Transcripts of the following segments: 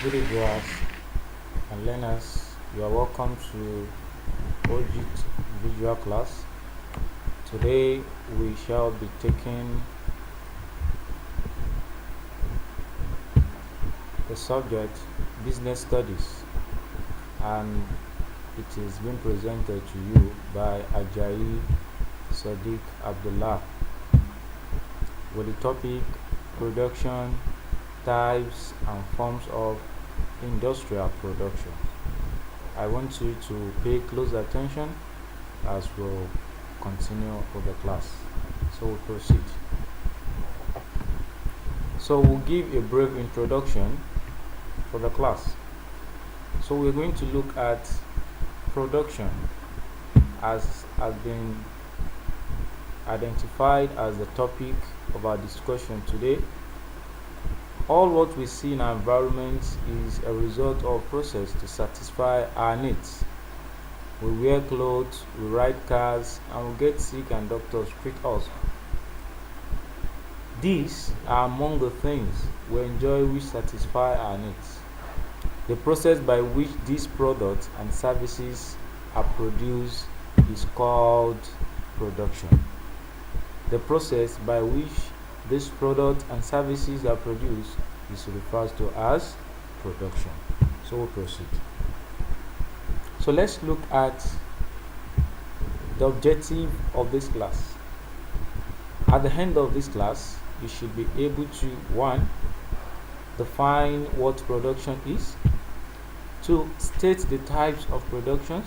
Good day, viewers and learners. You are welcome to OGiT visual class. Today we shall be taking the subject business studies, and it is being presented to you by Ajayi Sadiq Abdullah with the topic production types and forms of industrial production. I want you to pay close attention as we'll continue with the class. So we'll proceed. So we'll give a brief introduction for the class. So we're going to look at production as has been identified as the topic of our discussion today. All what we see in our environment is a result of process to satisfy our needs. We wear clothes, we ride cars, and we get sick and doctors treat us. These are among the things we enjoy which satisfy our needs. The process by which these products and services are produced is called production. The process by which these products and services are produced is referred to as production. So we'll proceed. So let's look at the objective of this class. At the end of this class, you should be able to 1. Define what production is, 2. State the types of productions,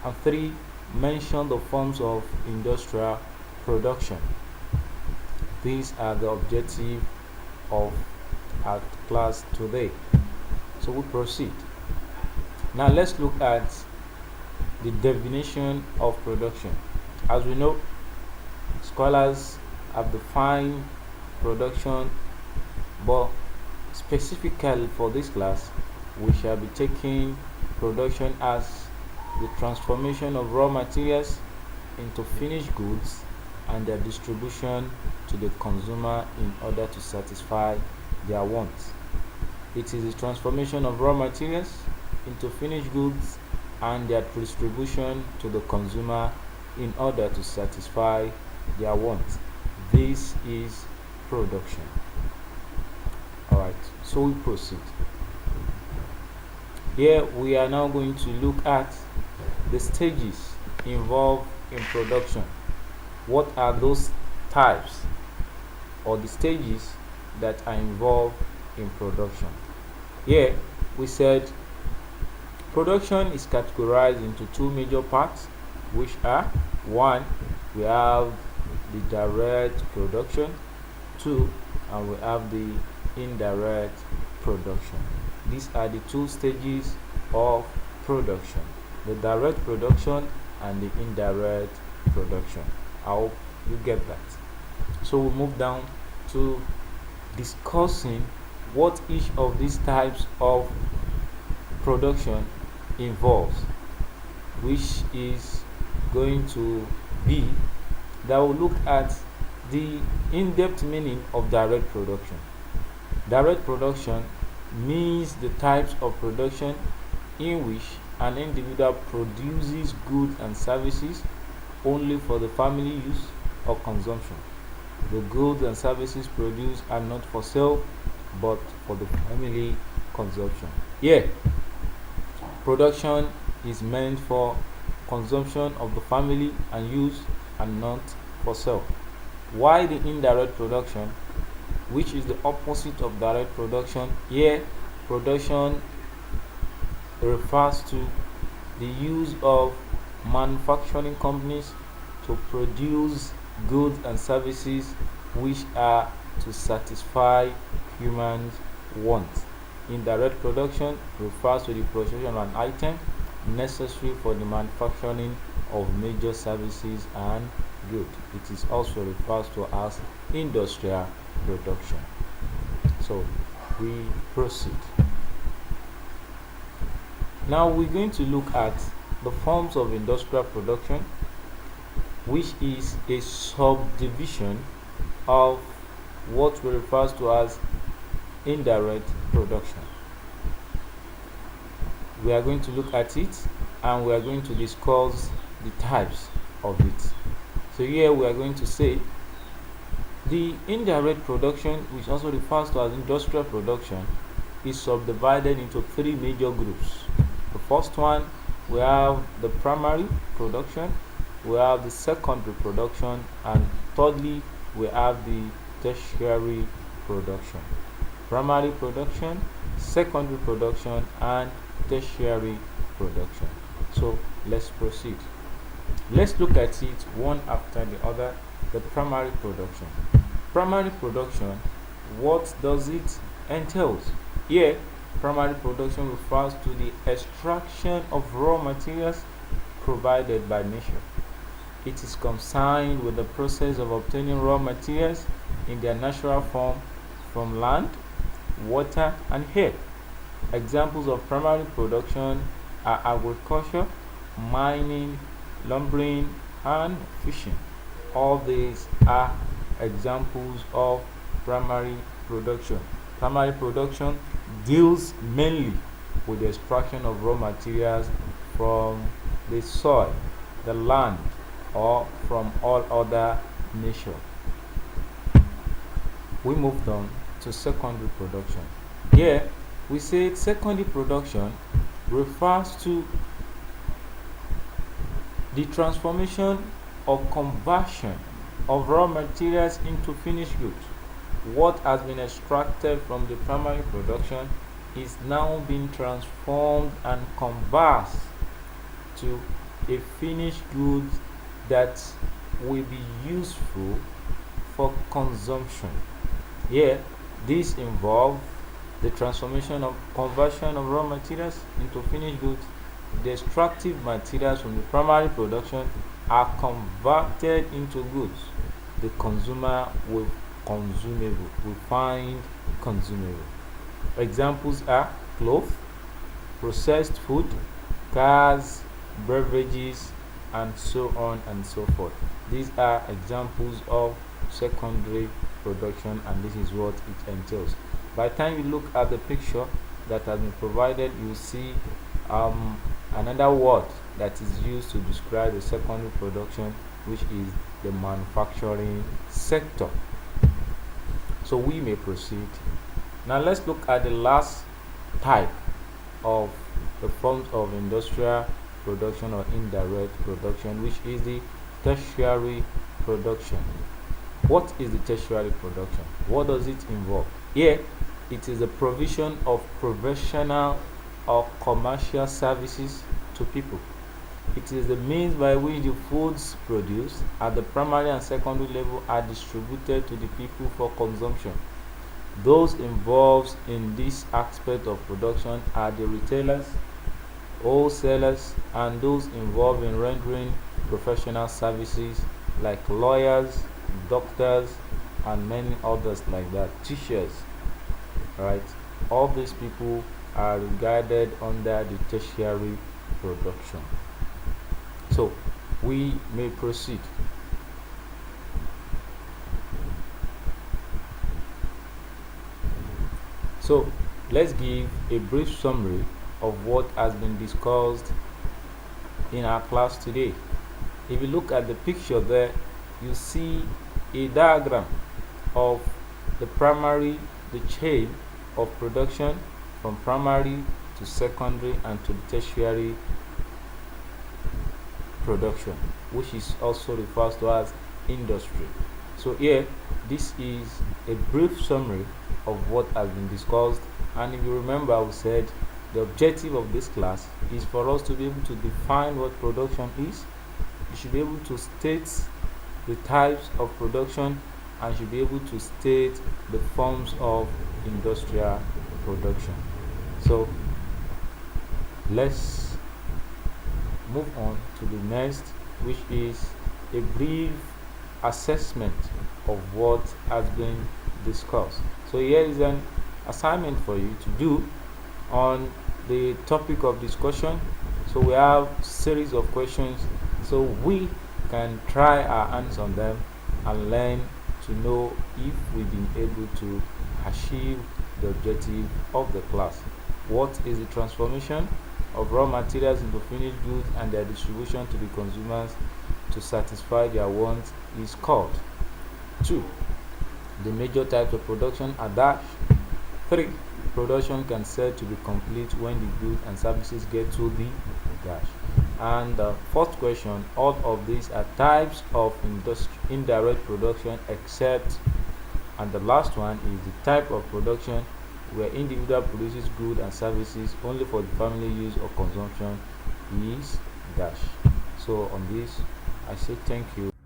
and 3. Mention the forms of industrial production. These are the objective of our class today. So we proceed. Now let's look at the definition of production. As we know, scholars have defined production, but specifically for this class, we shall be taking production as the transformation of raw materials into finished goods and their distribution to the consumer in order to satisfy their wants. It is the transformation of raw materials into finished goods and their distribution to the consumer in order to satisfy their wants. This is production. Alright, so we proceed. Here we are now going to look at the stages involved in production. What are those types or the stages that are involved in production? Here we said production is categorized into two major parts, which are 1. We have the direct production, 2. And we have the indirect production. These are the two stages of production: the direct production and the indirect production. I hope you get that. So we'll move down to discussing what each of these types of production involves, which is going to be that we'll look at the in-depth meaning of direct production. Direct production means the types of production in which an individual produces goods and services only for the family use or consumption. The goods and services produced are not for sale but for the family consumption. Here, production is meant for consumption of the family and use and not for sale. Why the indirect production, which is the opposite of direct production? Here, production refers to the use of manufacturing companies to produce goods and services which are to satisfy human wants. Indirect production refers to the production of an item necessary for the manufacturing of major services and goods. It is also referred to as industrial production. So we proceed. Now we're going to look at the forms of industrial production, which is a subdivision of what we refer to as indirect production. we are going to look at it and we are going to discuss the types of it. So here we are going to say the indirect production, which also refers to as industrial production, is subdivided into three major groups. The first one, we have the primary production, we have the secondary production, and thirdly we have the tertiary production. Primary production, secondary production, and tertiary production. So let's proceed. Let's look at it one after the other. The primary production. Primary production, what does it entail? Here, primary production refers to the extraction of raw materials provided by nature. It is concerned with the process of obtaining raw materials in their natural form from land, water, and air. Examples of primary production are agriculture, mining, lumbering, and fishing. All these are examples of primary production. Primary production deals mainly with the extraction of raw materials from the soil, the land, or from all other nature. We moved on to secondary production. Here we say secondary production refers to the transformation or conversion of raw materials into finished goods. What has been extracted from the primary production is now being transformed and converted to a finished good that will be useful for consumption. Here, this involves the transformation of conversion of raw materials into finished goods. The extractive materials from the primary production are converted into goods the consumer will find consumable. Examples are clothes, processed food, cars, beverages, and so on and so forth. These are examples of secondary production, and this is what it entails. By the time you look at the picture that has been provided, you see another word that is used to describe the secondary production, which is the manufacturing sector. So we may proceed. Now let's look at the last type of the forms of industrial production or indirect production, which is the tertiary production. What is the tertiary production? What does it involve? Here, it is the provision of professional or commercial services to people. It is the means by which the foods produced at the primary and secondary level are distributed to the people for consumption. Those involved in this aspect of production are the retailers, wholesalers, and those involved in rendering professional services like lawyers, doctors, and many others like that, teachers. Right? All these people are regarded under the tertiary production. So we may proceed. So let's give a brief summary of what has been discussed in our class today. If you look at the picture there, you see a diagram of the chain of production from primary to secondary and to the tertiary production, which is also referred to as industry. So here, this is a brief summary of what has been discussed, and if you remember, we said the objective of this class is for us to be able to define what production is. You should be able to state the types of production, and should be able to state the forms of industrial production. So let's move on to the next, which is a brief assessment of what has been discussed. So here is an assignment for you to do on the topic of discussion. So we have a series of questions, so we can try our hands on them and learn to know if we've been able to achieve the objective of the class. What is the transformation? of raw materials into finished goods and their distribution to the consumers to satisfy their wants is called. 2. The major types of production are dash. 3. Production can said to be complete when the goods and services get to the dash. And the fourth question, all of these are types of indirect production except, and the last one is the type of production where individual produces goods and services only for the family use or consumption is dash. So on this I say thank you.